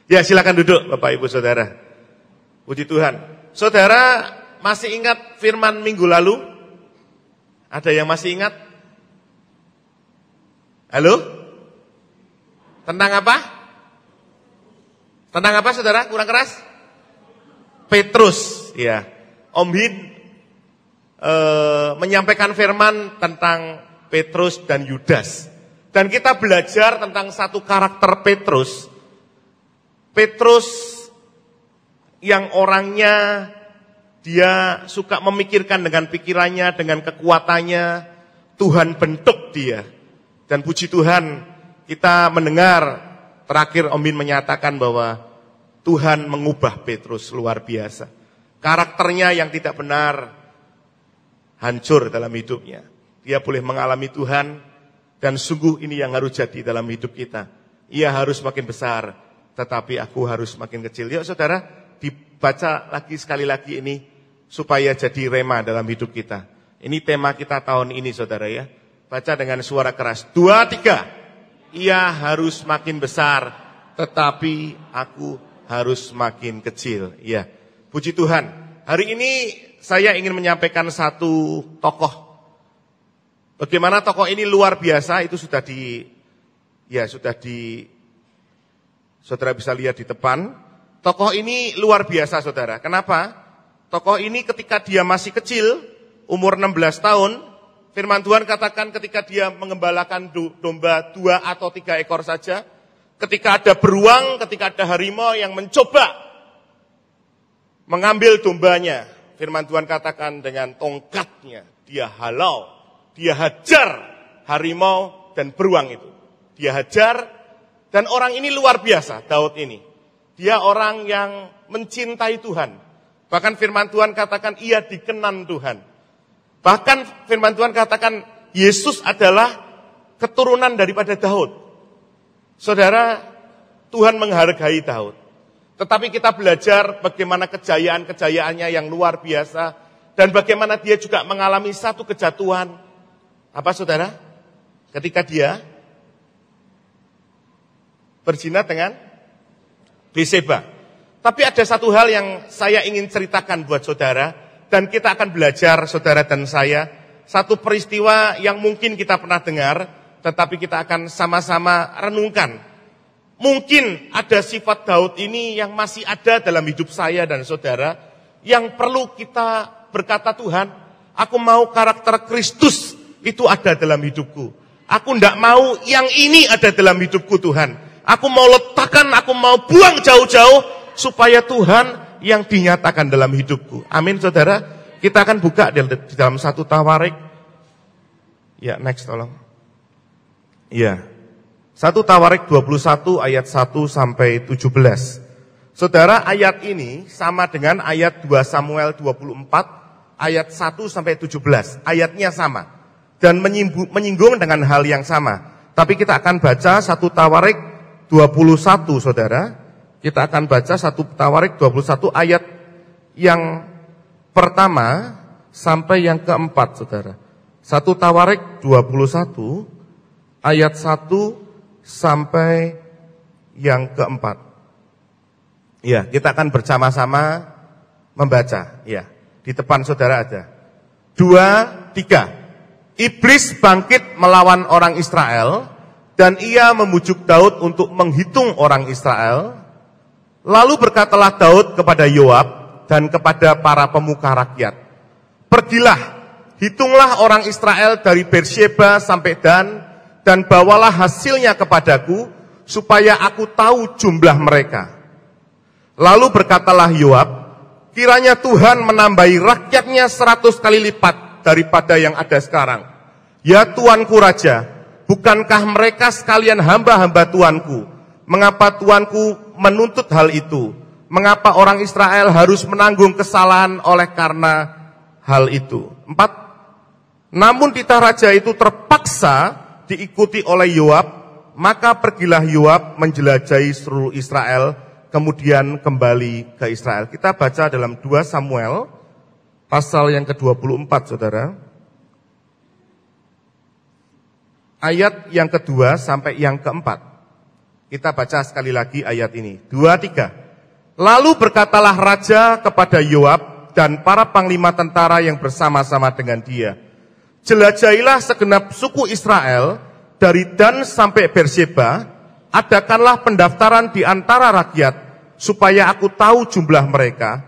Ya, silakan duduk Bapak Ibu Saudara. Puji Tuhan. Saudara masih ingat firman minggu lalu? Ada yang masih ingat? Halo? Tentang apa? Tentang apa saudara? Kurang keras? Petrus. Ya. Om Hin menyampaikan firman tentang Petrus dan Yudas. Dan kita belajar tentang satu karakter Petrus. Petrus yang orangnya dia suka memikirkan dengan pikirannya, dengan kekuatannya. Tuhan bentuk dia. Dan puji Tuhan kita mendengar terakhir Om Bin menyatakan bahwa Tuhan mengubah Petrus luar biasa. Karakternya yang tidak benar hancur dalam hidupnya. Dia boleh mengalami Tuhan dan sungguh ini yang harus jadi dalam hidup kita. Ia harus makin besar, tetapi aku harus makin kecil. Yuk saudara, dibaca lagi sekali lagi ini supaya jadi rema dalam hidup kita. Ini tema kita tahun ini saudara ya. Baca dengan suara keras. 2, 3. Ia harus makin besar, tetapi aku harus makin kecil. Ya, puji Tuhan. Hari ini saya ingin menyampaikan satu tokoh. Bagaimana tokoh ini luar biasa itu sudah saudara bisa lihat di depan. Tokoh ini luar biasa saudara. Kenapa? Tokoh ini ketika dia masih kecil, umur 16 tahun, firman Tuhan katakan ketika dia mengembalakan domba 2 atau 3 ekor saja, ketika ada beruang, ketika ada harimau yang mencoba mengambil dombanya, firman Tuhan katakan dengan tongkatnya, dia halau, dia hajar harimau dan beruang itu. Dia hajar, dan orang ini luar biasa, Daud ini. Dia orang yang mencintai Tuhan. Bahkan firman Tuhan katakan ia dikenan Tuhan. Bahkan firman Tuhan katakan Yesus adalah keturunan daripada Daud. Saudara, Tuhan menghargai Daud. Tetapi kita belajar bagaimana kejayaan-kejayaannya yang luar biasa. Dan bagaimana dia juga mengalami satu kejatuhan. Apa saudara? Ketika dia berzina dengan Batseba. Tapi ada satu hal yang saya ingin ceritakan buat saudara. Dan kita akan belajar saudara dan saya. Satu peristiwa yang mungkin kita pernah dengar. Tetapi kita akan sama-sama renungkan. Mungkin ada sifat Daud ini yang masih ada dalam hidup saya dan saudara. Yang perlu kita berkata Tuhan, aku mau karakter Kristus itu ada dalam hidupku. Aku tidak mau yang ini ada dalam hidupku Tuhan. Aku mau letakkan, aku mau buang jauh-jauh supaya Tuhan yang dinyatakan dalam hidupku. Amin saudara. Kita akan buka di dalam 1 Tawarik. Ya next tolong. Ya. 1 Tawarik 21 ayat 1 sampai 17. Saudara, ayat ini sama dengan ayat 2 Samuel 24 ayat 1 sampai 17. Ayatnya sama dan menyinggung dengan hal yang sama. Tapi kita akan baca 1 Tawarik 21 saudara. Kita akan baca 1 Tawarik 21 ayat yang pertama sampai yang keempat saudara. 1 Tawarik 21 ayat 1 sampai yang keempat. Ya, kita akan bersama-sama membaca. Ya, di depan saudara ada. 2, 3. Iblis bangkit melawan orang Israel dan ia membujuk Daud untuk menghitung orang Israel. Lalu berkatalah Daud kepada Yoab dan kepada para pemuka rakyat, pergilah, hitunglah orang Israel dari Beersheba sampai dan bawalah hasilnya kepadaku, supaya aku tahu jumlah mereka. Lalu berkatalah Yoab, kiranya Tuhan menambahi rakyatnya 100 kali lipat daripada yang ada sekarang. Ya Tuanku Raja, bukankah mereka sekalian hamba-hamba Tuanku? Mengapa Tuanku menuntut hal itu? Mengapa orang Israel harus menanggung kesalahan oleh karena hal itu? 4. Namun titah raja itu terpaksa diikuti oleh Yoab, maka pergilah Yoab menjelajahi seluruh Israel, kemudian kembali ke Israel. Kita baca dalam 2 Samuel, pasal yang ke-24, saudara. Ayat yang kedua sampai yang keempat. Kita baca sekali lagi ayat ini. 2, 3. Lalu berkatalah raja kepada Yoab dan para panglima tentara yang bersama-sama dengan dia. Jelajahilah segenap suku Israel dari Dan sampai Berseba, adakanlah pendaftaran di antara rakyat, supaya aku tahu jumlah mereka.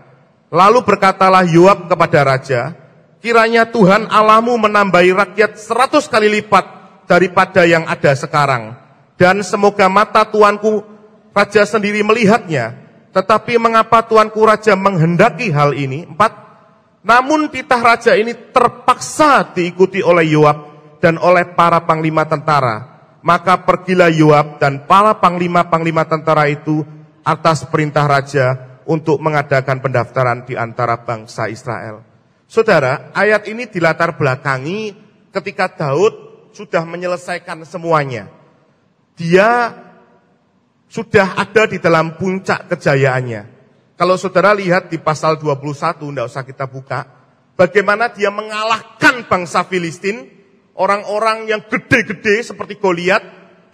Lalu berkatalah Yoab kepada raja, kiranya Tuhan Allahmu menambahi rakyat 100 kali lipat daripada yang ada sekarang. Dan semoga mata tuanku raja sendiri melihatnya. Tetapi mengapa tuanku raja menghendaki hal ini? 4. Namun titah raja ini terpaksa diikuti oleh Yoab dan oleh para panglima tentara. Maka pergilah Yoab dan para panglima-panglima tentara itu atas perintah raja untuk mengadakan pendaftaran di antara bangsa Israel. Saudara, ayat ini dilatar belakangi ketika Daud sudah menyelesaikan semuanya. Dia sudah ada di dalam puncak kejayaannya. Kalau saudara lihat di pasal 21, tidak usah kita buka, bagaimana dia mengalahkan bangsa Filistin, orang-orang yang gede-gede seperti Goliat.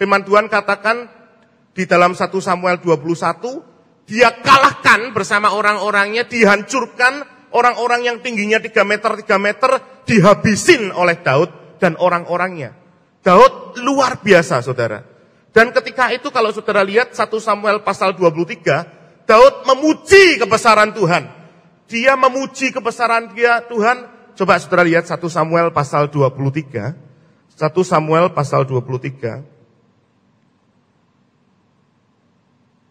Firman Tuhan katakan di dalam 1 Samuel 21, dia kalahkan bersama orang-orangnya, dihancurkan, orang-orang yang tingginya 3 meter, dihabisin oleh Daud dan orang-orangnya. Daud luar biasa, saudara. Dan ketika itu kalau saudara lihat 1 Samuel pasal 23, Daud memuji kebesaran Tuhan. Dia memuji kebesaran dia Tuhan. Coba saudara lihat 1 Samuel pasal 23. 1 Samuel pasal 23.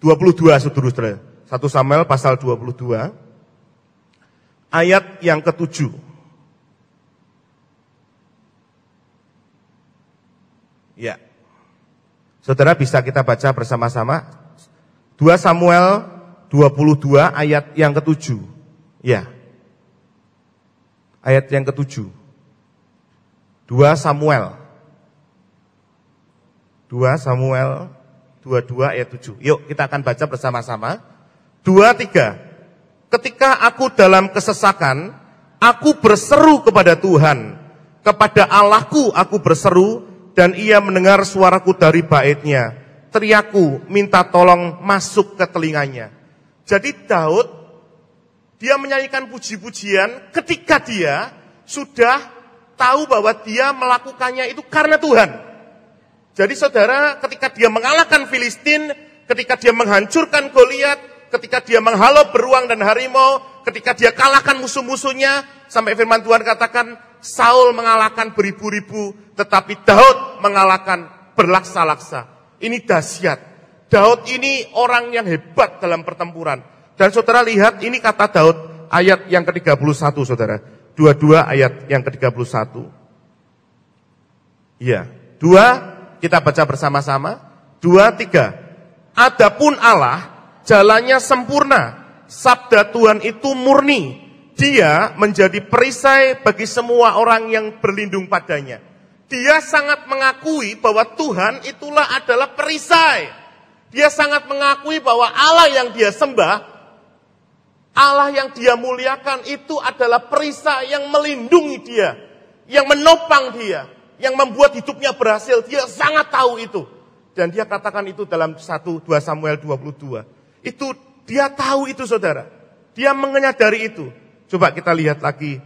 22 saudara. 1 Samuel pasal 22. Ayat yang ke-7. Ya. Saudara bisa kita baca bersama-sama. 2 Samuel 22 ayat yang ke-7. Ya. Ayat yang ke-7. 2 Samuel 22 ayat 7. Yuk kita akan baca bersama-sama. 2, 3. Ketika aku dalam kesesakan, aku berseru kepada Tuhan. Kepada Allahku aku berseru, dan ia mendengar suaraku dari baitnya. Teriakku minta tolong masuk ke telinganya. Jadi Daud, dia menyanyikan puji-pujian ketika dia sudah tahu bahwa dia melakukannya itu karena Tuhan. Jadi saudara, ketika dia mengalahkan Filistin, ketika dia menghancurkan Goliat, ketika dia menghalau beruang dan harimau, ketika dia kalahkan musuh-musuhnya, sampai firman Tuhan katakan, Saul mengalahkan beribu-ribu, tetapi Daud mengalahkan berlaksa-laksa. Ini dahsyat. Daud ini orang yang hebat dalam pertempuran. Dan saudara lihat, ini kata Daud, ayat yang ke-31 saudara. 22 ayat yang ke-31. Iya, 2, kita baca bersama-sama. 2, 3. Adapun Allah, jalannya sempurna. Sabda Tuhan itu murni. Dia menjadi perisai bagi semua orang yang berlindung padanya. Dia sangat mengakui bahwa Tuhan itulah adalah perisai. Dia sangat mengakui bahwa Allah yang dia sembah, Allah yang dia muliakan itu adalah perisai yang melindungi dia, yang menopang dia, yang membuat hidupnya berhasil. Dia sangat tahu itu. Dan dia katakan itu dalam 2 Samuel 22. Itu dia tahu itu saudara. Dia menyadari itu. Coba kita lihat lagi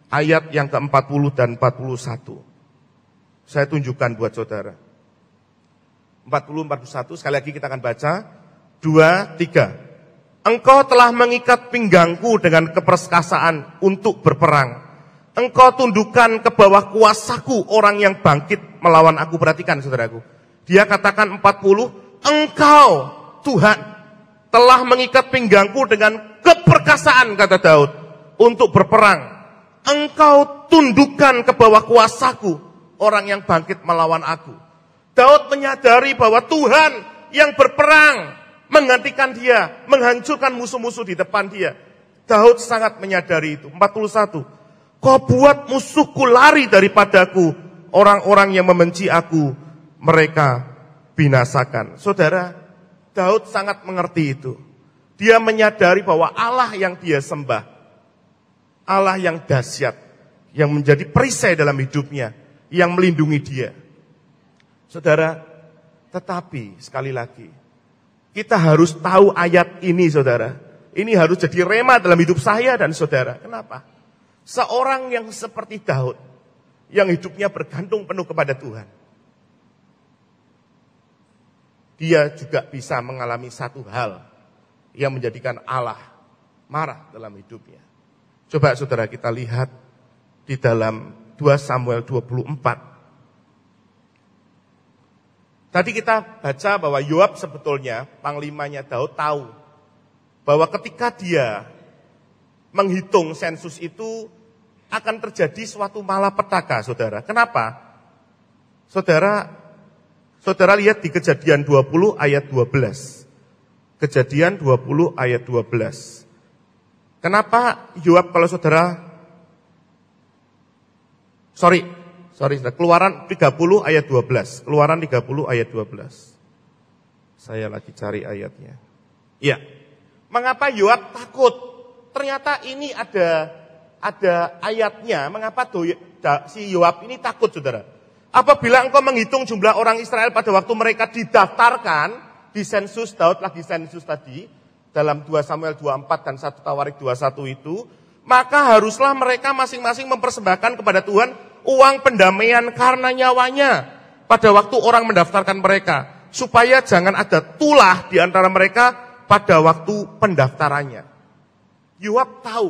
ayat yang ke-40 dan 41. Saya tunjukkan buat saudara. 40-41 sekali lagi kita akan baca. 2, 3. Engkau telah mengikat pinggangku dengan keperkasaan untuk berperang. Engkau tundukkan ke bawah kuasaku orang yang bangkit melawan aku. Perhatikan saudaraku. Dia katakan 40. Engkau Tuhan telah mengikat pinggangku dengan keperkasaan kata Daud. Untuk berperang. Engkau tundukkan ke bawah kuasaku orang yang bangkit melawan aku. Daud menyadari bahwa Tuhan yang berperang menggantikan dia, menghancurkan musuh-musuh di depan dia. Daud sangat menyadari itu. 41. Kau buat musuhku lari daripadaku, orang-orang yang membenci aku, mereka binasakan. Saudara, Daud sangat mengerti itu. Dia menyadari bahwa Allah yang dia sembah, Allah yang dahsyat, yang menjadi perisai dalam hidupnya, yang melindungi dia. Saudara, tetapi sekali lagi, Kita harus tahu ayat ini, saudara. Ini harus jadi rema dalam hidup saya dan saudara. Kenapa? Seorang yang seperti Daud, yang hidupnya bergantung penuh kepada Tuhan, dia juga bisa mengalami satu hal yang menjadikan Allah marah dalam hidupnya. Coba saudara kita lihat di dalam 2 Samuel 24. Tadi kita baca bahwa Yoab sebetulnya, panglimanya Daud, tahu bahwa ketika dia menghitung sensus itu akan terjadi suatu malapetaka, saudara. Kenapa? Saudara lihat di Kejadian 20 ayat 12. Kejadian 20 ayat 12. Kenapa Yoab, kalau saudara, Keluaran 30 ayat 12. Keluaran 30 ayat 12. Saya lagi cari ayatnya. Iya. Mengapa Yoab takut? Ternyata ini ada ayatnya. Mengapa si Yoab ini takut, saudara? Apabila engkau menghitung jumlah orang Israel pada waktu mereka didaftarkan di sensus, Daud lagi sensus tadi, dalam 2 Samuel 24 dan 1 Tawarik 21 itu, maka haruslah mereka masing-masing mempersembahkan kepada Tuhan uang pendamaian karena nyawanya pada waktu orang mendaftarkan mereka, supaya jangan ada tulah di antara mereka pada waktu pendaftarannya. Yoab tahu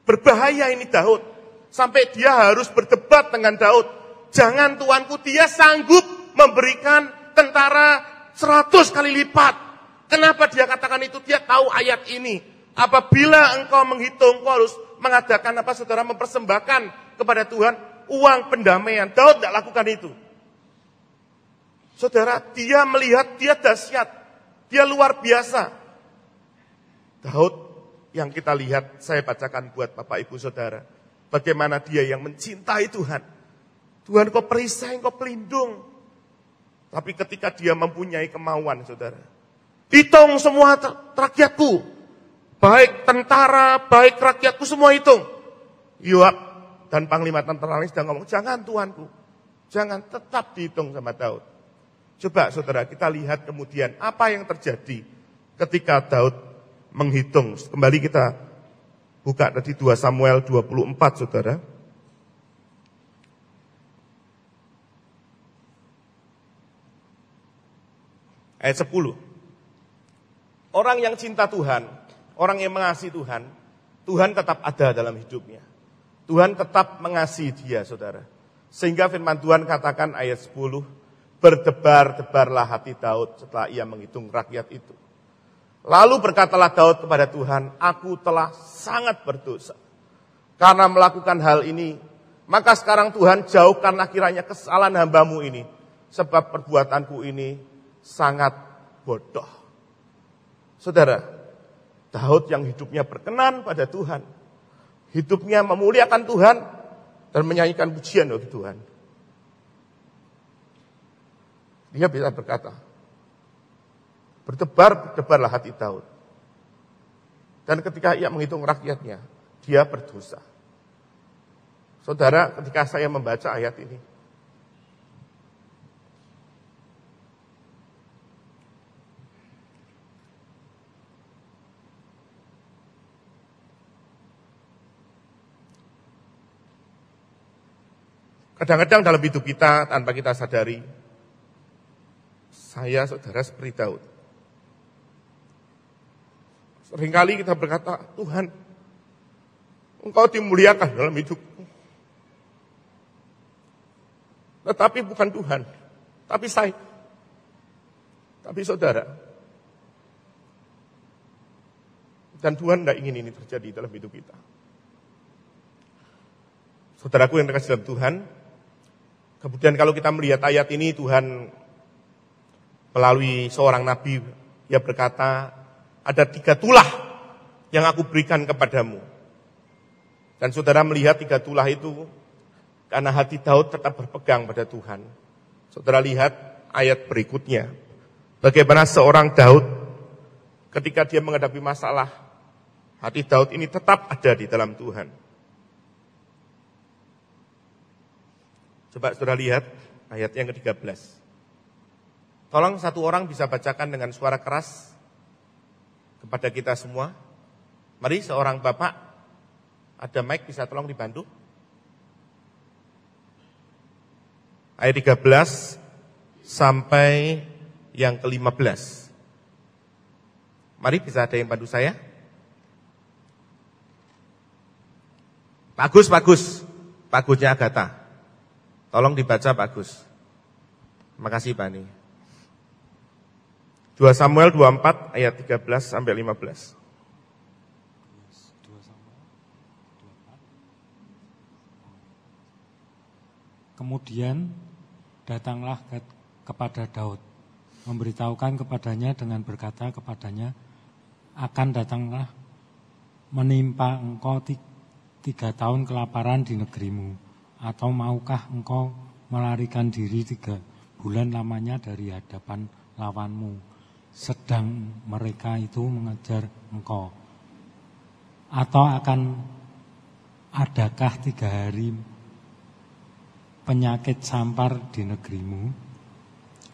berbahaya ini Daud, sampai dia harus berdebat dengan Daud. Jangan tuanku, dia sanggup memberikan tentara 100 kali lipat. Kenapa dia katakan itu? Dia tahu ayat ini. Apabila engkau menghitung, engkau harus mengadakan saudara, mempersembahkan kepada Tuhan uang pendamaian. Daud tidak lakukan itu. Saudara, dia melihat dia dahsyat, dia luar biasa. Daud yang kita lihat, saya bacakan buat Bapak Ibu Saudara, bagaimana dia yang mencintai Tuhan. Tuhan, kau perisai, kau pelindung. Tapi ketika dia mempunyai kemauan, saudara, hitung semua rakyatku, baik tentara, baik rakyatku, semua hitung. Yoab dan panglima tentara ini sedang ngomong, jangan tuanku, jangan, tetap dihitung sama Daud. Coba saudara kita lihat kemudian apa yang terjadi ketika Daud menghitung. Kembali kita buka tadi 2 Samuel 24, saudara. Ayat 10. Orang yang cinta Tuhan, orang yang mengasihi Tuhan, Tuhan tetap ada dalam hidupnya. Tuhan tetap mengasihi dia, saudara. Sehingga firman Tuhan katakan ayat 10, berdebar-debarlah hati Daud setelah ia menghitung rakyat itu. Lalu berkatalah Daud kepada Tuhan, aku telah sangat berdosa karena melakukan hal ini. Maka sekarang Tuhan, jauhkanlah kiranya kesalahan hamba-Mu ini, sebab perbuatanku ini sangat bodoh. Saudara, Daud yang hidupnya berkenan pada Tuhan, hidupnya memuliakan Tuhan dan menyanyikan pujian bagi Tuhan, dia bisa berkata, berdebar-debarlah hati Daud. Dan ketika ia menghitung rakyatnya, dia berdosa. Saudara, ketika saya membaca ayat ini, kadang-kadang dalam hidup kita tanpa kita sadari, saya saudara seperti Daud. Seringkali kita berkata, Tuhan, Engkau dimuliakan dalam hidupku. Tetapi bukan Tuhan, tapi saya. Tapi saudara, dan Tuhan tidak ingin ini terjadi dalam hidup kita. Saudaraku yang dikasihi dalam Tuhan, kemudian kalau kita melihat ayat ini, Tuhan melalui seorang nabi, dia berkata, ada 3 tulah yang aku berikan kepadamu. Dan saudara melihat 3 tulah itu, karena hati Daud tetap berpegang pada Tuhan. Saudara lihat ayat berikutnya, bagaimana seorang Daud, ketika dia menghadapi masalah, hati Daud ini tetap ada di dalam Tuhan. Coba saudara lihat ayat yang ke-13. Tolong satu orang bisa bacakan dengan suara keras kepada kita semua. Mari seorang bapak, ada mic bisa tolong dibantu. Ayat 13 sampai yang ke-15. Mari bisa ada yang bantu saya. Bagus. Bagusnya Agatha. Tolong dibaca bagus. Terima kasih Pak Ani. 2 Samuel 24 ayat 13 sampai 15. Kemudian datanglah kepada Daud, memberitahukan kepadanya dengan berkata kepadanya, akan datanglah menimpa engkau 3 tahun kelaparan di negerimu, atau maukah engkau melarikan diri 3 bulan lamanya dari hadapan lawanmu, sedang mereka itu mengejar engkau? Atau akan adakah 3 hari penyakit sampar di negerimu?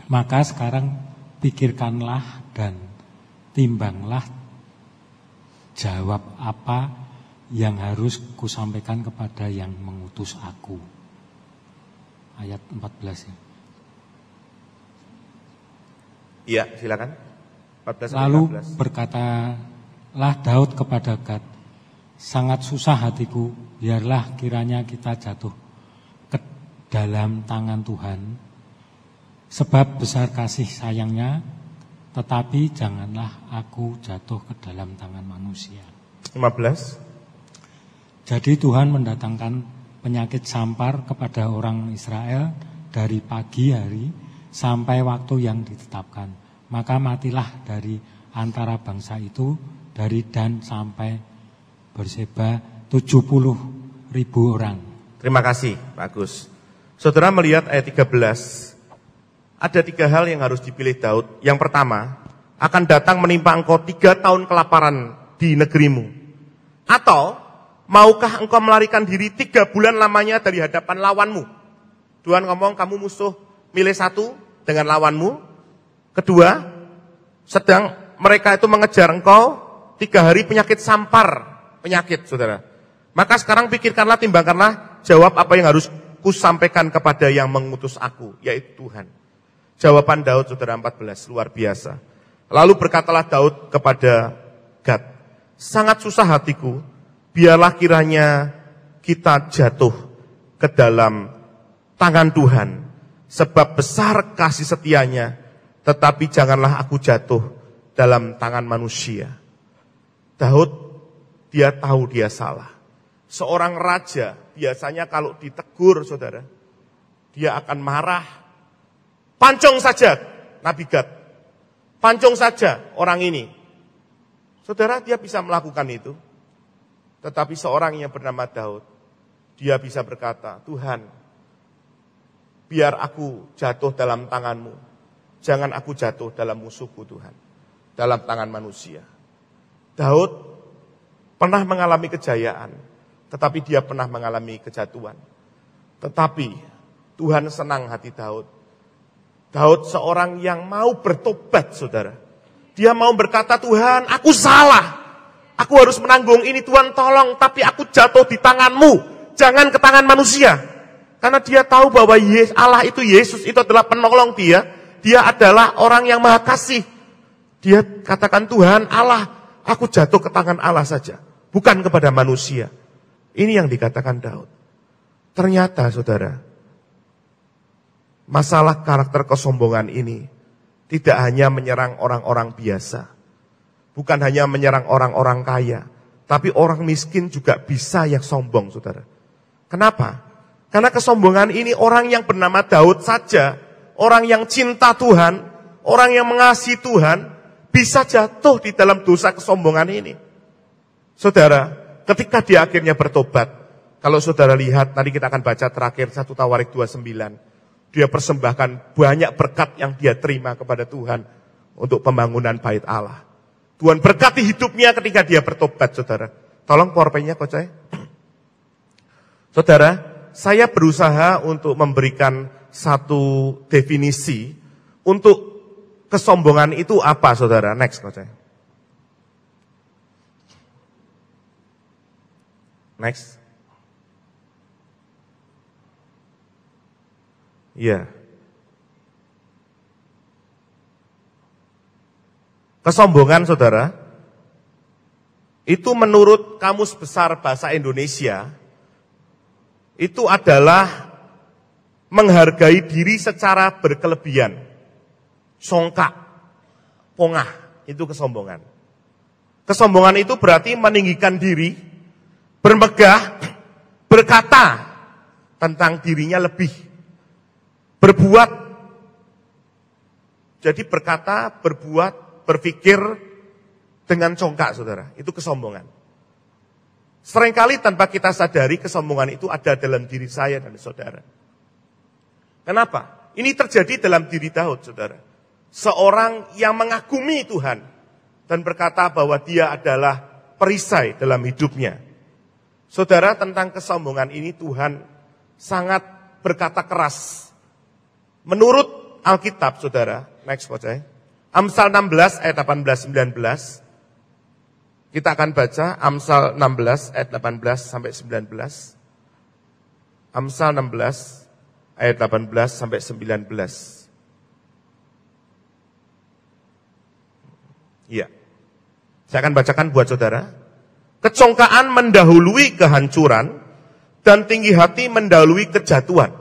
Maka sekarang pikirkanlah dan timbanglah jawab apa yang harus kusampaikan kepada yang mengutus aku. Ayat 14 ya. Iya, silakan. 14 Lalu 15. berkatalah Daud kepada Gad, sangat susah hatiku, biarlah kiranya kita jatuh ke dalam tangan Tuhan, sebab besar kasih sayangnya, tetapi janganlah aku jatuh ke dalam tangan manusia. 15. Jadi Tuhan mendatangkan penyakit sampar kepada orang Israel dari pagi hari sampai waktu yang ditetapkan. Maka matilah dari antara bangsa itu, dari Dan sampai Berseba 70.000 orang. Terima kasih, bagus. Saudara melihat ayat 13, ada 3 hal yang harus dipilih Daud. Yang pertama, akan datang menimpa engkau 3 tahun kelaparan di negerimu. Atau, maukah engkau melarikan diri 3 bulan lamanya dari hadapan lawanmu? Tuhan ngomong, kamu musuh, milih satu dengan lawanmu. Kedua, sedang mereka itu mengejar engkau 3 hari penyakit sampar, penyakit saudara. Maka sekarang pikirkanlah, timbangkanlah jawab apa yang harus kusampaikan kepada yang mengutus aku, yaitu Tuhan. Jawaban Daud saudara 14, luar biasa. Lalu berkatalah Daud kepada Gad, sangat susah hatiku, biarlah kiranya kita jatuh ke dalam tangan Tuhan, sebab besar kasih setianya, tetapi janganlah aku jatuh dalam tangan manusia. Daud, dia tahu dia salah. Seorang raja biasanya kalau ditegur saudara, dia akan marah. Pancung saja Nabi Gad, pancung saja orang ini. Saudara, dia bisa melakukan itu. Tetapi seorang yang bernama Daud, dia bisa berkata, Tuhan, biar aku jatuh dalam tanganmu. Jangan aku jatuh dalam musuhku Tuhan, dalam tangan manusia. Daud pernah mengalami kejayaan, tetapi dia pernah mengalami kejatuhan. Tetapi Tuhan senang hati Daud. Daud seorang yang mau bertobat saudara. Dia mau berkata, Tuhan aku salah. Aku harus menanggung ini Tuhan tolong, tapi aku jatuh di tanganmu. Jangan ke tangan manusia. Karena dia tahu bahwa Allah itu, Yesus itu adalah penolong dia. Dia adalah orang yang maha kasih. Dia katakan, Tuhan Allah, aku jatuh ke tangan Allah saja, bukan kepada manusia. Ini yang dikatakan Daud. Ternyata saudara, masalah karakter kesombongan ini tidak hanya menyerang orang-orang biasa, bukan hanya menyerang orang-orang kaya, tapi orang miskin juga bisa yang sombong saudara. Kenapa? Karena kesombongan ini orang yang bernama Daud saja, orang yang cinta Tuhan, orang yang mengasihi Tuhan, bisa jatuh di dalam dosa kesombongan ini. Saudara, ketika dia akhirnya bertobat, kalau saudara lihat, nanti kita akan baca terakhir 1 Tawarik 29. Dia persembahkan banyak berkat yang dia terima kepada Tuhan untuk pembangunan bait Allah. Tuhan berkati hidupnya ketika dia bertobat, saudara. Tolong PowerPoint-nya, Coach. Saudara, saya berusaha untuk memberikan satu definisi untuk kesombongan itu apa, saudara? Next, Coach. Next. Iya. Kesombongan, saudara, itu menurut Kamus Besar Bahasa Indonesia, itu adalah menghargai diri secara berkelebihan, songkak, pongah, itu kesombongan. Kesombongan itu berarti meninggikan diri, bermegah, berkata tentang dirinya lebih, berbuat, jadi berkata, berbuat, berpikir dengan congkak, saudara. Itu kesombongan. Seringkali tanpa kita sadari kesombongan itu ada dalam diri saya dan saudara. Kenapa? Ini terjadi dalam diri Daud, saudara. Seorang yang mengagumi Tuhan dan berkata bahwa dia adalah perisai dalam hidupnya. Saudara, tentang kesombongan ini Tuhan sangat berkata keras. Menurut Alkitab, saudara, next Coach. Amsal 16 ayat 18-19. Kita akan baca Amsal 16 ayat 18 sampai 19. Amsal 16 ayat 18 sampai 19. Iya. Saya akan bacakan buat saudara. Kecongkaan mendahului kehancuran dan tinggi hati mendahului kejatuhan.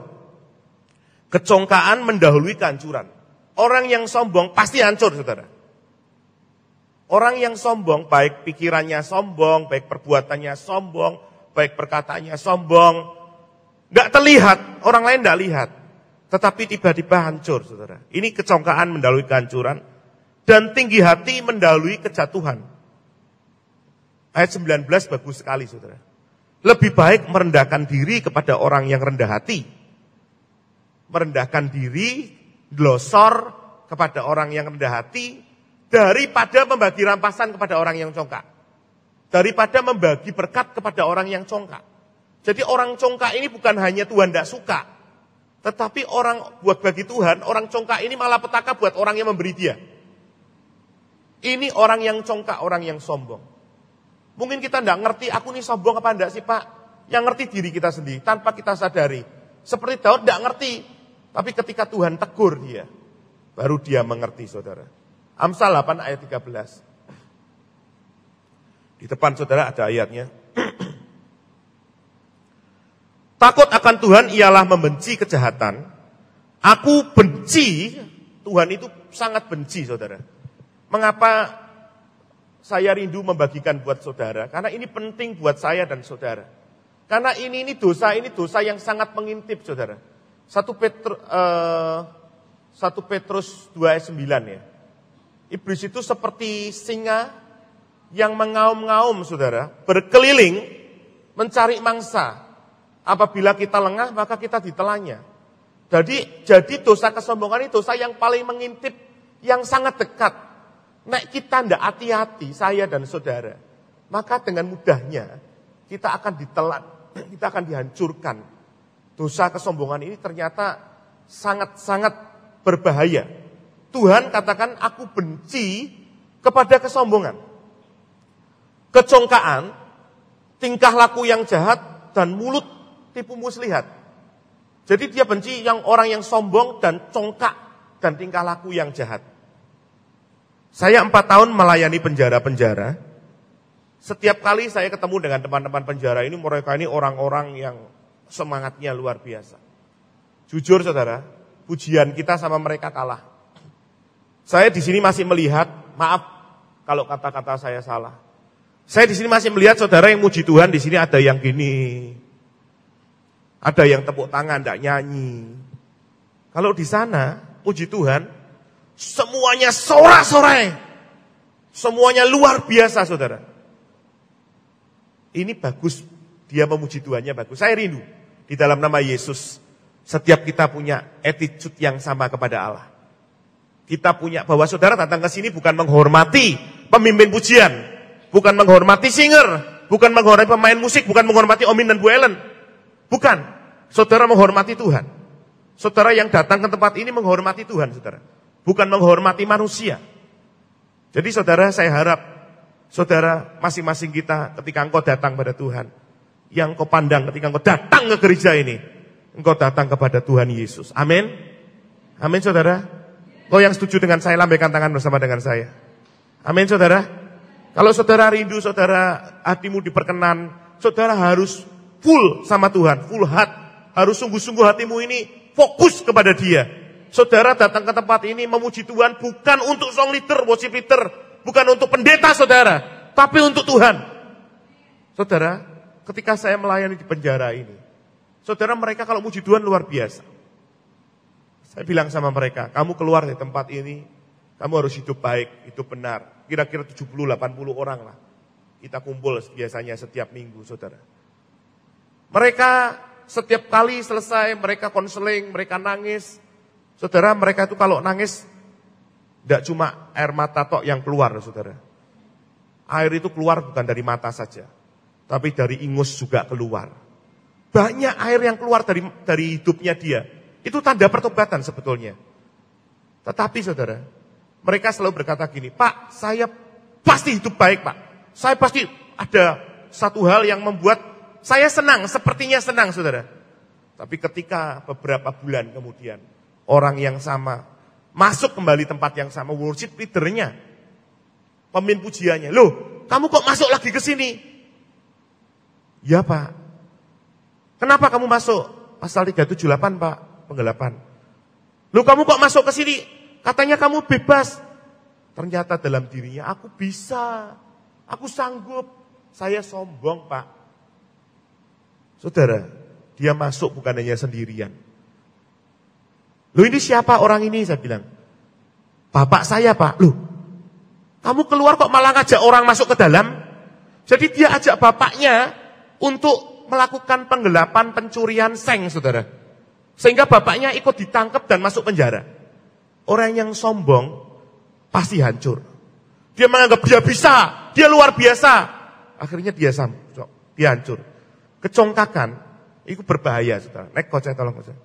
Kecongkaan mendahului kehancuran. Orang yang sombong pasti hancur, saudara. Orang yang sombong, baik pikirannya sombong, baik perbuatannya sombong, baik perkataannya sombong, nggak terlihat, orang lain nggak lihat, tetapi tiba-tiba hancur, saudara. Ini kecongkaan mendahului kehancuran, dan tinggi hati mendahului kejatuhan. Ayat 19 bagus sekali, saudara. Lebih baik merendahkan diri kepada orang yang rendah hati, merendahkan diri, glosor kepada orang yang rendah hati, daripada membagi rampasan kepada orang yang congkak. Daripada membagi berkat kepada orang yang congkak. Jadi orang congkak ini bukan hanya Tuhan tidak suka, tetapi orang buat bagi Tuhan, orang congkak ini malah petaka buat orang yang memberi dia. Ini orang yang congkak, orang yang sombong. Mungkin kita tidak ngerti, aku ini sombong apa enggak sih Pak? Yang ngerti diri kita sendiri, tanpa kita sadari. Seperti Daud tidak ngerti, tapi ketika Tuhan tegur dia, baru dia mengerti, saudara. Amsal 8 ayat 13. Di depan saudara ada ayatnya. Takut akan Tuhan ialah membenci kejahatan. Aku benci, Tuhan itu sangat benci, saudara. Mengapa saya rindu membagikan buat saudara? Karena ini penting buat saya dan saudara. Karena ini dosa yang sangat mengintip, saudara. 1 Petrus 2 ayat 9 ya. Iblis itu seperti singa yang mengaum-ngaum, saudara, berkeliling mencari mangsa. Apabila kita lengah, maka kita ditelannya. Jadi dosa kesombongan itu dosa yang paling mengintip, yang sangat dekat. Nek kita tidak hati-hati, saya dan saudara, maka dengan mudahnya kita akan ditelan, kita akan dihancurkan. Dosa kesombongan ini ternyata sangat-sangat berbahaya. Tuhan katakan, aku benci kepada kesombongan, kecongkaan, tingkah laku yang jahat, dan mulut tipu muslihat. Jadi dia benci orang yang sombong dan congkak dan tingkah laku yang jahat. Saya 4 tahun melayani penjara-penjara. Setiap kali saya ketemu dengan teman-teman penjara ini, mereka ini orang-orang yang semangatnya luar biasa. Jujur saudara, pujian kita sama mereka kalah. Saya di sini masih melihat, maaf kalau kata-kata saya salah. Saya di sini masih melihat saudara yang muji Tuhan, di sini ada yang gini. Ada yang tepuk tangan, tidak nyanyi. Kalau di sana, puji Tuhan, semuanya sorak-sorai. Semuanya luar biasa, saudara. Ini bagus, dia memuji Tuhannya bagus. Saya rindu, di dalam nama Yesus, setiap kita punya attitude yang sama kepada Allah. Kita punya, bahwa saudara datang ke sini bukan menghormati pemimpin pujian, bukan menghormati singer, bukan menghormati pemain musik, bukan menghormati Omin dan Bu Ellen. Bukan, saudara menghormati Tuhan. Saudara yang datang ke tempat ini menghormati Tuhan, saudara. bukan menghormati manusia. Jadi saudara, saya harap saudara masing-masing kita ketika engkau datang pada Tuhan, yang engkau pandang ketika engkau datang ke gereja ini, engkau datang kepada Tuhan Yesus. Amin. Amin saudara. Kau yang setuju dengan saya, lambaikan tangan bersama dengan saya. Amin saudara. Kalau saudara rindu, saudara hatimu diperkenan, saudara harus full sama Tuhan, full heart. Harus sungguh-sungguh hatimu ini fokus kepada Dia. Saudara datang ke tempat ini memuji Tuhan bukan untuk song leader, worship leader, bukan untuk pendeta saudara, tapi untuk Tuhan. Saudara, ketika saya melayani di penjara ini, saudara, mereka kalau muji Tuhan luar biasa. Saya bilang sama mereka, kamu keluar dari tempat ini, kamu harus hidup baik, hidup benar. Kira-kira 70-80 orang lah. Kita kumpul biasanya setiap minggu, saudara. Mereka setiap kali selesai, mereka konseling, mereka nangis. Saudara, mereka itu kalau nangis, tidak cuma air mata tok yang keluar, saudara. Air itu keluar bukan dari mata saja, tapi dari ingus juga keluar. Banyak air yang keluar dari hidupnya dia. Itu tanda pertobatan sebetulnya. Tetapi saudara, mereka selalu berkata gini, Pak, saya pasti hidup baik, Pak. Saya pasti ada satu hal yang membuat saya senang, sepertinya senang, saudara. Tapi ketika beberapa bulan kemudian, orang yang sama masuk kembali tempat yang sama, worship leadernya, pemimpin pujiannya, loh, kamu kok masuk lagi ke sini? Ya Pak. Kenapa kamu masuk? Pasal 378 Pak, penggelapan. Loh, kamu kok masuk ke sini? Katanya kamu bebas. Ternyata dalam dirinya, aku bisa, aku sanggup, saya sombong Pak. Saudara, dia masuk bukan hanya sendirian. Loh, ini siapa orang ini? Saya bilang, bapak saya Pak. Loh, kamu keluar kok malah ngajak orang masuk ke dalam? Jadi dia ajak bapaknya untuk melakukan penggelapan, pencurian seng, saudara. Sehingga bapaknya ikut ditangkap dan masuk penjara. Orang yang sombong pasti hancur. Dia menganggap dia bisa, dia luar biasa. Akhirnya dia hancur. Kecongkakan, itu berbahaya, saudara. Naik kocek, tolong kocek.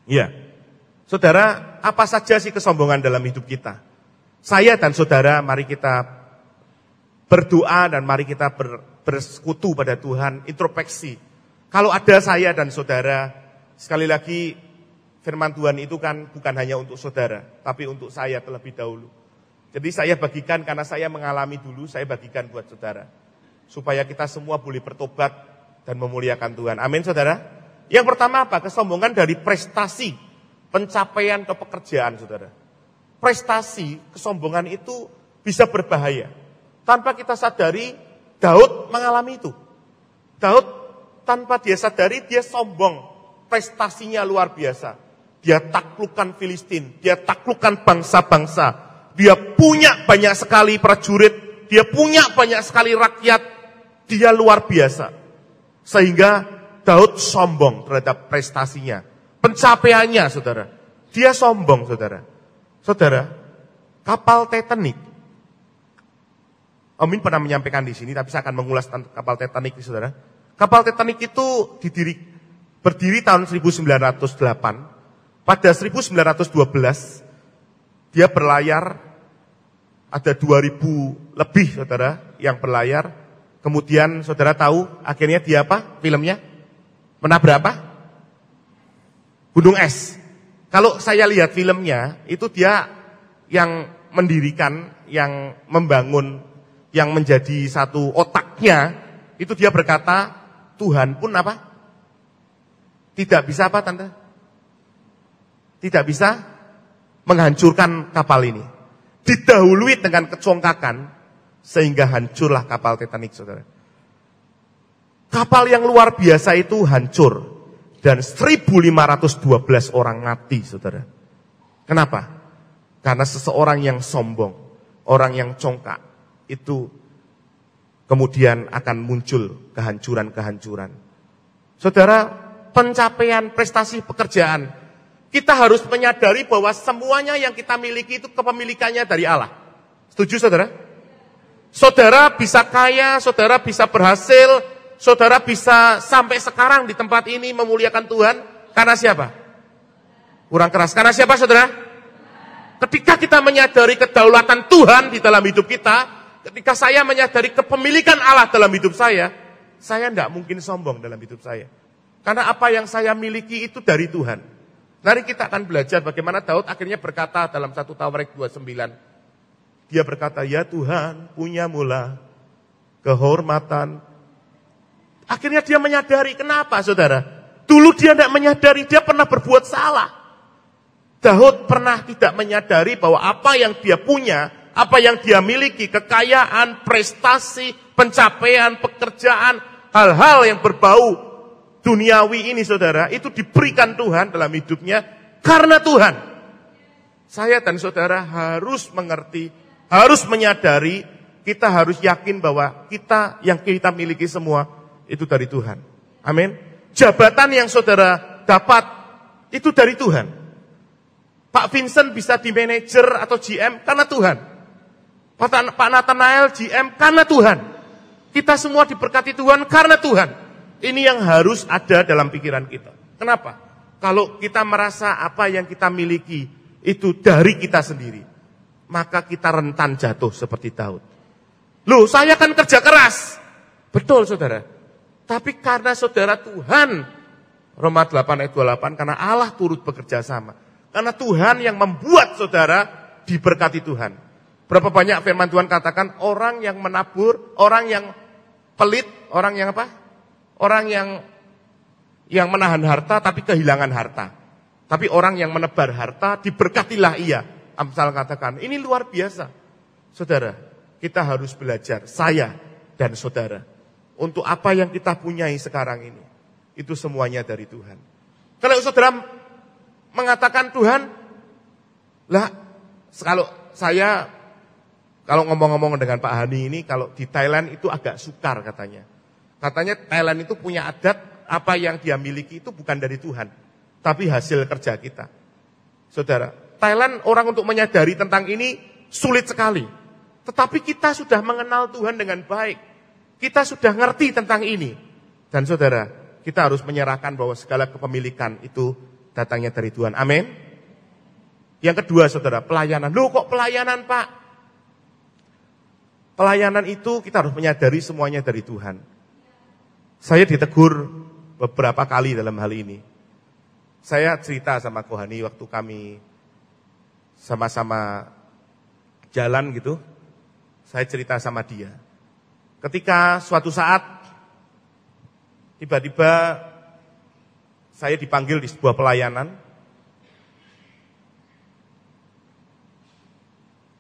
Ya, saudara, apa saja sih kesombongan dalam hidup kita? Saya dan saudara, mari kita berdoa dan mari kita bersekutu pada Tuhan, introspeksi. Kalau ada saya dan saudara, sekali lagi firman Tuhan itu kan bukan hanya untuk saudara, tapi untuk saya terlebih dahulu. Jadi saya bagikan karena saya mengalami dulu, saya bagikan buat saudara. Supaya kita semua boleh bertobat dan memuliakan Tuhan. Amin saudara. Yang pertama apa? Kesombongan dari prestasi, pencapaian atau pekerjaan, saudara. Prestasi, kesombongan itu bisa berbahaya. Tanpa kita sadari, Daud mengalami itu. Daud tanpa dia sadari, dia sombong. Prestasinya luar biasa. Dia taklukkan Filistin, dia taklukkan bangsa-bangsa. Dia punya banyak sekali prajurit, dia punya banyak sekali rakyat. Dia luar biasa. Sehingga Daud sombong terhadap prestasinya, pencapaiannya, saudara. Dia sombong, saudara. Saudara, kapal Titanic. Amin pernah menyampaikan di sini, tapi saya akan mengulas tentang kapal Titanic, saudara. Kapal Titanic itu berdiri tahun 1908. Pada 1912, dia berlayar, ada 2000 lebih, saudara, yang berlayar. Kemudian, saudara tahu, akhirnya dia apa? Filmnya? Menabrak apa? Gunung es. Kalau saya lihat filmnya, itu dia yang mendirikan, yang membangun, yang menjadi satu otaknya, itu dia berkata, Tuhan pun apa? Tidak bisa apa, Tante? Tidak bisa menghancurkan kapal ini. Didahului dengan kecongkakan, sehingga hancurlah kapal Titanic, saudara. Kapal yang luar biasa itu hancur. Dan 1.512 orang mati, saudara. Kenapa? Karena seseorang yang sombong, orang yang congkak, itu kemudian akan muncul kehancuran-kehancuran. Saudara, pencapaian prestasi pekerjaan, kita harus menyadari bahwa semuanya yang kita miliki itu kepemilikannya dari Allah. Setuju, saudara? Saudara bisa kaya, saudara bisa berhasil, saudara bisa sampai sekarang di tempat ini memuliakan Tuhan karena siapa? Kurang keras. Karena siapa saudara? Ketika kita menyadari kedaulatan Tuhan di dalam hidup kita, ketika saya menyadari kepemilikan Allah dalam hidup saya tidak mungkin sombong dalam hidup saya. Karena apa yang saya miliki itu dari Tuhan. Mari kita akan belajar bagaimana Daud akhirnya berkata dalam 1 Tawarik 29. Dia berkata, ya Tuhan punya mula kehormatan. Akhirnya dia menyadari, kenapa saudara? Dulu dia tidak menyadari, dia pernah berbuat salah. Daud pernah tidak menyadari bahwa apa yang dia punya, apa yang dia miliki, kekayaan, prestasi, pencapaian, pekerjaan, hal-hal yang berbau duniawi ini saudara, itu diberikan Tuhan dalam hidupnya karena Tuhan. Saya dan saudara harus mengerti, harus menyadari, kita harus yakin bahwa kita yang kita miliki semua itu dari Tuhan. Amin. Jabatan yang saudara dapat itu dari Tuhan. Pak Vincent bisa di manajer atau GM karena Tuhan. Pak Nathanael GM karena Tuhan. Kita semua diberkati Tuhan karena Tuhan. Ini yang harus ada dalam pikiran kita. Kenapa? Kalau kita merasa apa yang kita miliki itu dari kita sendiri, maka kita rentan jatuh seperti Daud. Loh, saya kan kerja keras. Betul saudara. Tapi karena saudara Tuhan, Roma 8 ayat 28, karena Allah turut bekerja sama. Karena Tuhan yang membuat saudara diberkati Tuhan. Berapa banyak firman Tuhan katakan orang yang menabur, orang yang pelit, orang yang apa? Orang yang menahan harta tapi kehilangan harta. Tapi orang yang menebar harta diberkatilah ia. Amsal katakan, ini luar biasa. Saudara, kita harus belajar, saya dan saudara. Untuk apa yang kita punyai sekarang ini. Itu semuanya dari Tuhan. Kalau saudara mengatakan Tuhan, lah kalau ngomong-ngomong dengan Pak Hani ini, kalau di Thailand itu agak sukar katanya. Katanya Thailand itu punya adat, apa yang dia miliki itu bukan dari Tuhan, tapi hasil kerja kita. Saudara, Thailand orang untuk menyadari tentang ini sulit sekali. Tetapi kita sudah mengenal Tuhan dengan baik. Kita sudah ngerti tentang ini. Dan saudara, kita harus menyerahkan bahwa segala kepemilikan itu datangnya dari Tuhan. Amin. Yang kedua saudara, pelayanan. Loh kok pelayanan Pak? Pelayanan itu kita harus menyadari semuanya dari Tuhan. Saya ditegur beberapa kali dalam hal ini. Saya cerita sama Kohani waktu kami sama-sama jalan gitu. Saya cerita sama dia. Ketika suatu saat tiba-tiba saya dipanggil di sebuah pelayanan.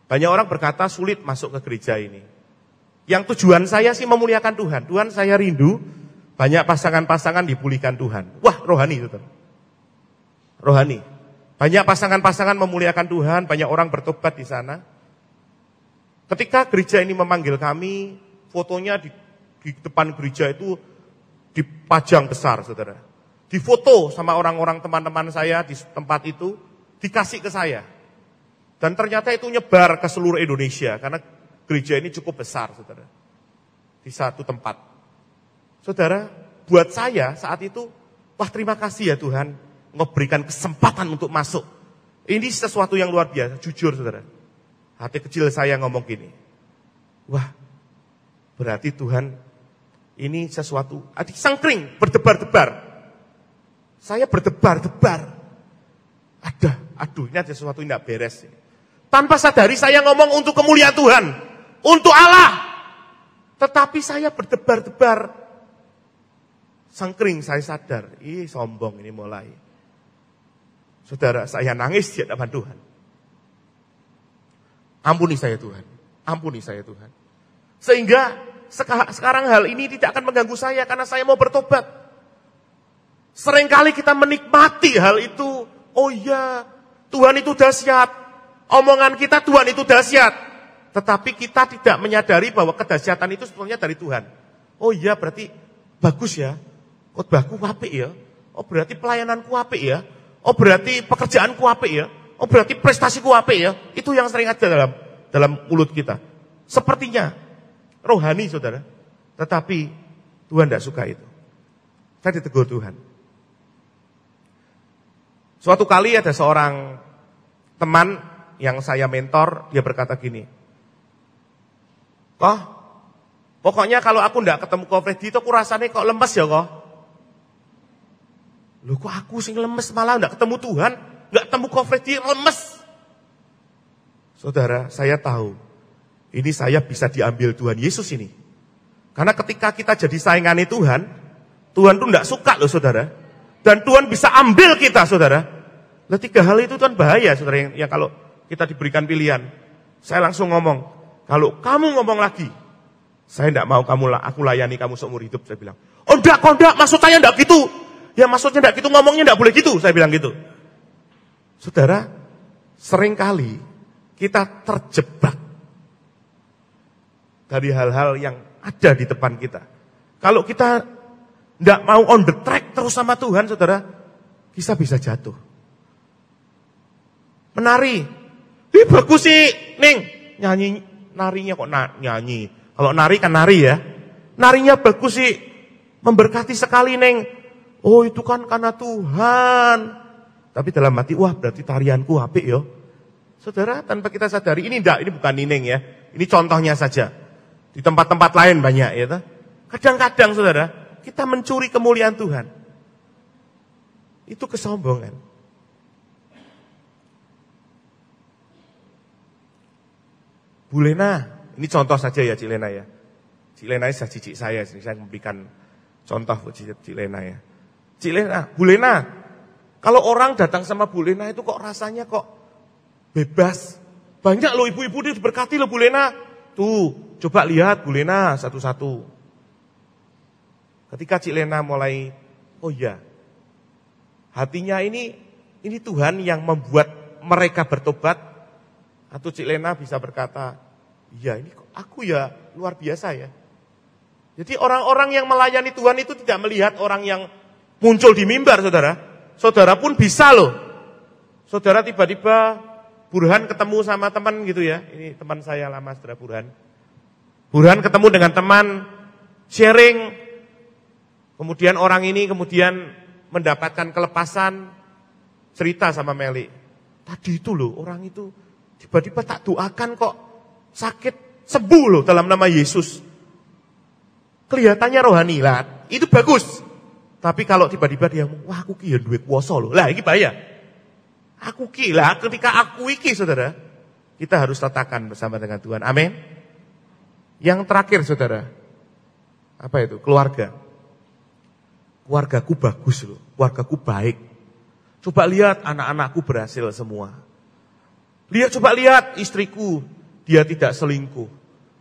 Banyak orang berkata sulit masuk ke gereja ini. Yang tujuan saya sih memuliakan Tuhan. Tuhan saya rindu, banyak pasangan-pasangan dipulihkan Tuhan. Wah, rohani itu. Rohani. Banyak pasangan-pasangan memuliakan Tuhan, banyak orang bertobat di sana. Ketika gereja ini memanggil kami, fotonya di depan gereja itu dipajang besar, saudara. Difoto sama orang-orang teman-teman saya di tempat itu, dikasih ke saya. Dan ternyata itu nyebar ke seluruh Indonesia, karena gereja ini cukup besar, saudara. Di satu tempat. Saudara, buat saya saat itu, wah terima kasih ya Tuhan, memberikan kesempatan untuk masuk. Ini sesuatu yang luar biasa, jujur saudara. Hati kecil saya ngomong gini, wah berarti Tuhan ini sesuatu, adik sangkring, berdebar-debar. Saya berdebar-debar. Aduh ini ada sesuatu yang tidak beres. Tanpa sadari saya ngomong untuk kemuliaan Tuhan, untuk Allah. Tetapi saya berdebar-debar. Sangkring saya sadar, sombong ini mulai. Saudara, saya nangis di hadapan Tuhan. Ampuni saya Tuhan, ampuni saya Tuhan. Sehingga sekarang hal ini tidak akan mengganggu saya karena saya mau bertobat. Seringkali kita menikmati hal itu. Oh iya, Tuhan itu dahsyat. Omongan kita Tuhan itu dahsyat. Tetapi kita tidak menyadari bahwa kedahsyatan itu sebenarnya dari Tuhan. Oh iya, berarti bagus ya. Khotbahku apik ya. Oh berarti pelayananku apik ya. Oh berarti pekerjaanku apik ya. Oh berarti prestasiku apik ya. Itu yang sering ada dalam mulut kita. Sepertinya rohani saudara. Tetapi Tuhan tidak suka itu. Saya ditegur Tuhan. Suatu kali ada seorang teman yang saya mentor, dia berkata gini, "Kok, pokoknya kalau aku enggak ketemu Ko Freddy itu aku rasanya kok lemes ya kok." Loh kok aku sing lemes, malah enggak ketemu Tuhan, enggak ketemu Ko Freddy lemes. Saudara, saya tahu, ini saya bisa diambil Tuhan Yesus ini. Karena ketika kita jadi saingane Tuhan, Tuhan tuh enggak suka loh saudara. Dan Tuhan bisa ambil kita saudara. Nah 3 hal itu Tuhan bahaya saudara, yang kalau kita diberikan pilihan. Saya langsung ngomong, kalau kamu ngomong lagi, saya enggak mau aku layani kamu seumur hidup, saya bilang. Oh enggak, maksud saya enggak gitu. Ya maksudnya enggak gitu, ngomongnya enggak boleh gitu, saya bilang gitu. Saudara, seringkali kita terjebak dari hal-hal yang ada di depan kita. Kalau kita enggak mau on the track terus sama Tuhan, saudara, kita bisa jatuh. Menari, bagus sih, Ning. Nyanyi, narinya kok nyanyi. Kalau nari kan nari ya. Narinya bagus sih, memberkati sekali, Ning. Oh itu kan karena Tuhan. Tapi dalam hati, wah berarti tarianku apik ya. Saudara, tanpa kita sadari, ini bukan Nining ya. Ini contohnya saja. Di tempat-tempat lain banyak ya. Kadang-kadang saudara, kita mencuri kemuliaan Tuhan. Itu kesombongan. Bu Lena, ini contoh saja ya Cik Lena ya. Cik Lena ini cicik saya memberikan contoh buat Cik Lena ya. Cik Lena, Bu Lena, kalau orang datang sama Bu Lena itu kok rasanya kok bebas. Banyak loh ibu-ibu dia diberkati loh Bu Lena. Tuh, coba lihat Bu Lena satu-satu. Ketika Cik Lena mulai, oh iya, hatinya ini Tuhan yang membuat mereka bertobat. Atau Cik Lena bisa berkata, iya ini aku ya luar biasa ya. Jadi orang-orang yang melayani Tuhan itu tidak melihat orang yang muncul di mimbar saudara. Saudara pun bisa loh. Saudara tiba-tiba Burhan ketemu sama teman gitu ya. Ini teman saya lama saudara Burhan. Burhan ketemu dengan teman, sharing. Kemudian orang ini kemudian mendapatkan kelepasan, cerita sama Meli. Tadi itu loh orang itu tiba-tiba tak doakan kok sakit sembuh loh dalam nama Yesus. Kelihatannya rohani lah, itu bagus. Tapi kalau tiba-tiba dia ngomong, wah aku ki ya duwe kuasa loh. Lah ini bahaya. Aku ki lah, ketika aku iki saudara, kita harus letakkan bersama dengan Tuhan. Amin. Yang terakhir saudara, apa itu? Keluarga. Keluargaku bagus loh, keluargaku baik. Coba lihat anak-anakku berhasil semua. Coba lihat istriku, dia tidak selingkuh.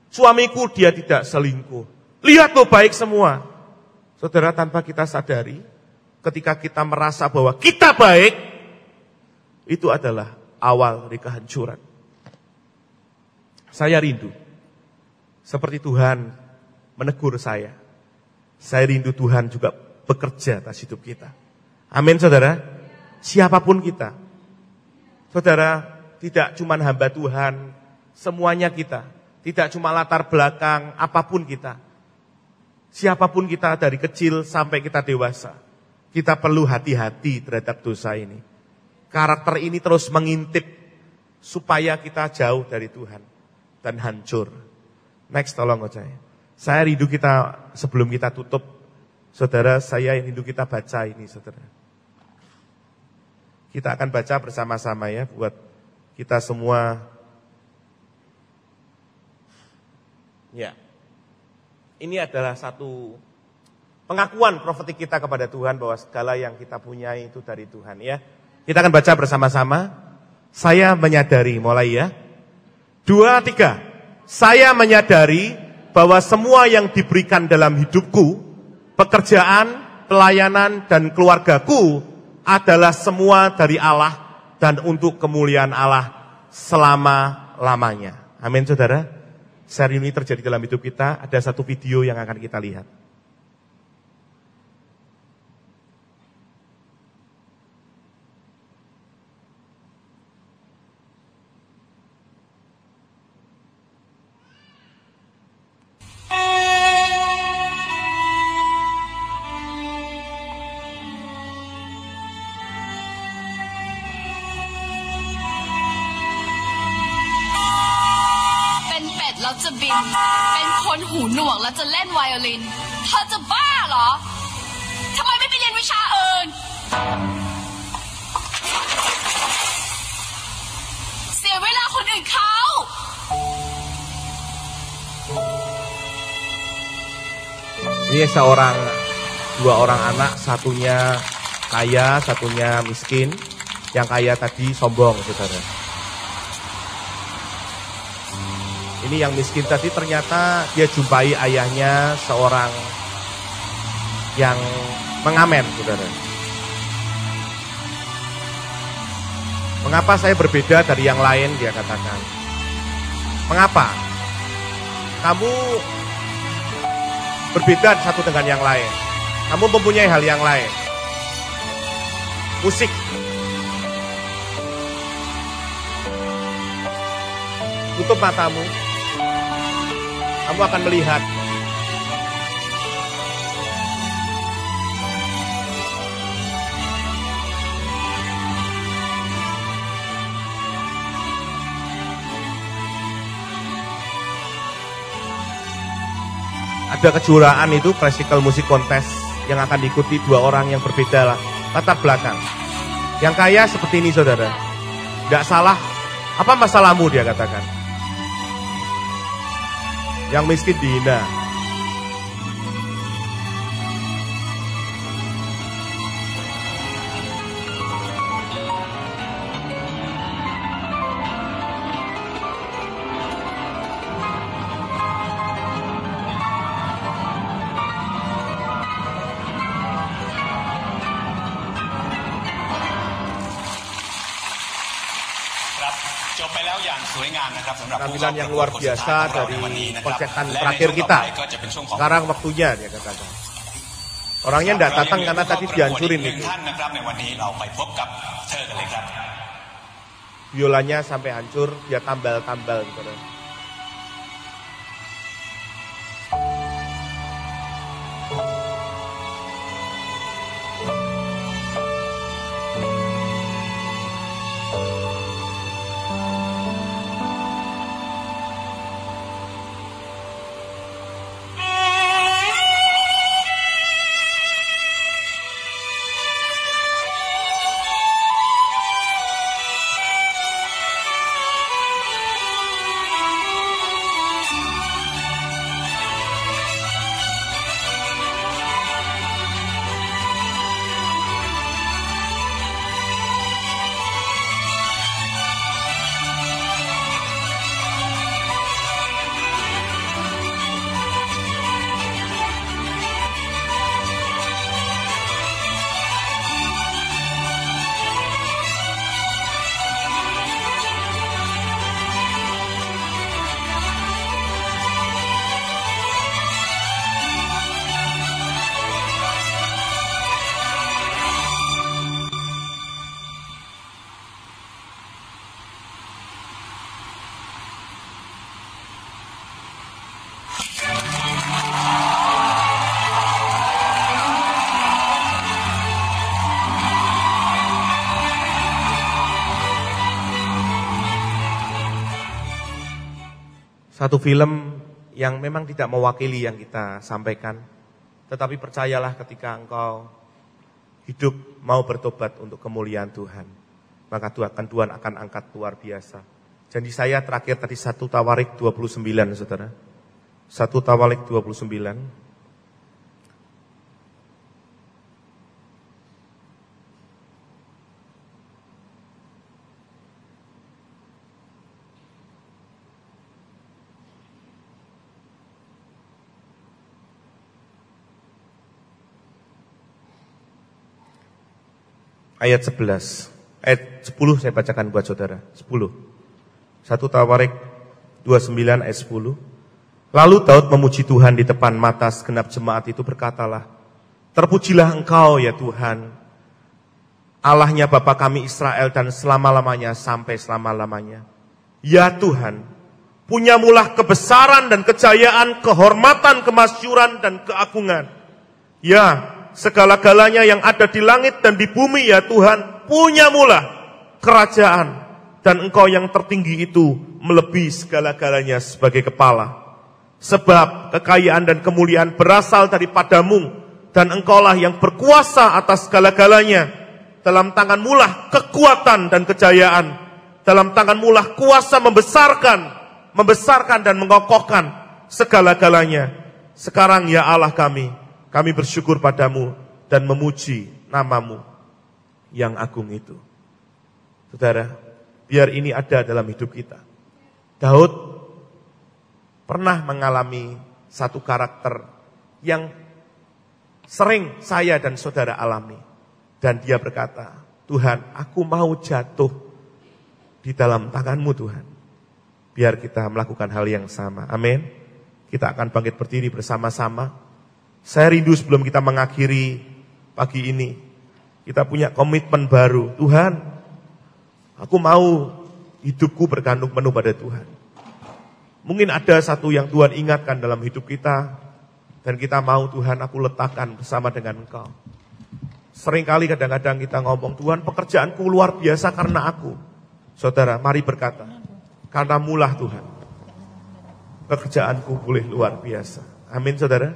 Suamiku dia tidak selingkuh. Lihat loh baik semua. Saudara, tanpa kita sadari, ketika kita merasa bahwa kita baik, itu adalah awal dari kehancuran. Saya rindu, seperti Tuhan menegur saya. Saya rindu Tuhan juga bekerja atas hidup kita. Amin saudara. Siapapun kita. Saudara, tidak cuma hamba Tuhan, semuanya kita. Tidak cuma latar belakang, apapun kita. Siapapun kita dari kecil sampai kita dewasa. Kita perlu hati-hati terhadap dosa ini. Karakter ini terus mengintip supaya kita jauh dari Tuhan dan hancur. Next tolong saya rindu kita sebelum kita tutup. Saudara, saya rindu kita baca ini saudara. Kita akan baca bersama-sama ya buat kita semua. Ya. Ini adalah satu pengakuan profetik kita kepada Tuhan bahwa segala yang kita punya itu dari Tuhan ya. Kita akan baca bersama-sama. Saya menyadari, mulai ya. 2, 3. Saya menyadari bahwa semua yang diberikan dalam hidupku, pekerjaan, pelayanan, dan keluargaku adalah semua dari Allah dan untuk kemuliaan Allah selama-lamanya. Amin saudara. Seri ini terjadi dalam hidup kita. Ada satu video yang akan kita lihat. แล้วจะบินเป็นคนหูหนวกแล้วจะเล่นไวโอลินเธอจะบ้าเหรอทำไมไม่ไปเรียนวิชาอื่นเสียเวลาคนอื่นเขา Ini dua orang anak, satunya kaya, satunya miskin. Yang kaya tadi sombong, saudara. Ini yang miskin tadi ternyata dia jumpai ayahnya seorang yang mengamen, saudara. Mengapa saya berbeda dari yang lain, dia katakan. Mengapa? Kamu berbeda satu dengan yang lain. Kamu mempunyai hal yang lain. Musik. Tutup matamu. Kamu akan melihat. Ada kejuaraan itu classical music contest yang akan diikuti dua orang yang berbeda latar belakang. Yang kaya seperti ini, saudara. Tidak salah. Apa masalahmu, dia katakan. Yang miskin dihina. Tampilan yang luar biasa dari konsetan terakhir kita. Sekarang waktunya, dia katakan. Orangnya tidak datang karena tadi dihancurin itu. Biolanya sampai hancur, dia tambal-tambal. Satu film yang memang tidak mewakili yang kita sampaikan. Tetapi percayalah ketika engkau hidup mau bertobat untuk kemuliaan Tuhan. Maka Tuhan akan angkat luar biasa. Janji saya terakhir tadi 1 Tawarik 29, saudara. 1 Tawarik 29. Ayat 11, ayat 10 saya bacakan buat saudara, 10. 1 Tawarik 29 ayat 10. Lalu Daud memuji Tuhan di depan mata segenap jemaat itu, berkatalah, terpujilah engkau ya Tuhan, Allahnya Bapa kami Israel dan selama-lamanya sampai selama-lamanya. Ya Tuhan, punyamulah kebesaran dan kejayaan, kehormatan, kemasyuran dan keagungan. Ya, segala-galanya yang ada di langit dan di bumi ya Tuhan, punyamulah kerajaan, dan Engkau yang tertinggi itu melebihi segala-galanya sebagai kepala. Sebab kekayaan dan kemuliaan berasal daripadamu, dan Engkaulah yang berkuasa atas segala-galanya. Dalam tanganmu lah kekuatan dan kejayaan. Dalam tanganmu lah kuasa membesarkan dan mengokohkan segala-galanya. Sekarang ya Allah kami bersyukur padamu dan memuji namamu yang agung itu. Saudara, biar ini ada dalam hidup kita. Daud pernah mengalami satu karakter yang sering saya dan saudara alami. Dan dia berkata, Tuhan, aku mau jatuh di dalam tangan-Mu Tuhan. Biar kita melakukan hal yang sama. Amin. Kita akan bangkit berdiri bersama-sama. Saya rindu sebelum kita mengakhiri pagi ini, kita punya komitmen baru. Tuhan, aku mau hidupku bergantung penuh pada Tuhan. Mungkin ada satu yang Tuhan ingatkan dalam hidup kita, dan kita mau Tuhan aku letakkan bersama dengan Engkau. Seringkali kadang-kadang kita ngomong, Tuhan pekerjaanku luar biasa karena aku. Saudara, mari berkata, karena mulah Tuhan, pekerjaanku boleh luar biasa. Amin saudara.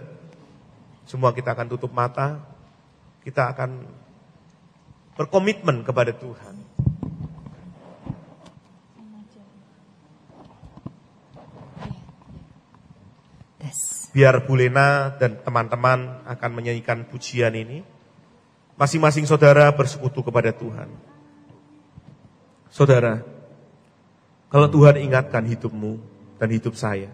Semua kita akan tutup mata, kita akan berkomitmen kepada Tuhan. Biar Bu Lena dan teman-teman akan menyanyikan pujian ini. Masing-masing saudara bersekutu kepada Tuhan. Saudara, kalau Tuhan ingatkan hidupmu dan hidup saya,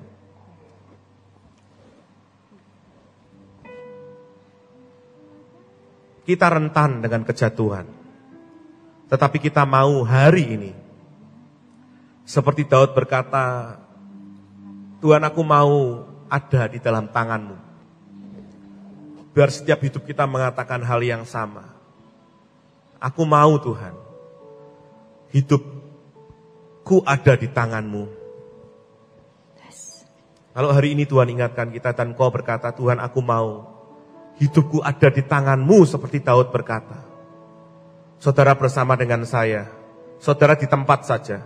kita rentan dengan kejatuhan. Tetapi kita mau hari ini, seperti Daud berkata, Tuhan aku mau ada di dalam tangan-Mu. Biar setiap hidup kita mengatakan hal yang sama. Aku mau Tuhan, hidupku ada di tangan-Mu. Kalau hari ini Tuhan ingatkan kita dan Kau berkata, Tuhan aku mau, hidupku ada di tangan-Mu seperti Daud berkata. Saudara bersama dengan saya, saudara di tempat saja,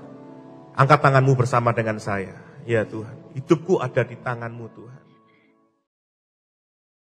angkat tanganmu bersama dengan saya. Ya Tuhan, hidupku ada di tangan-Mu Tuhan.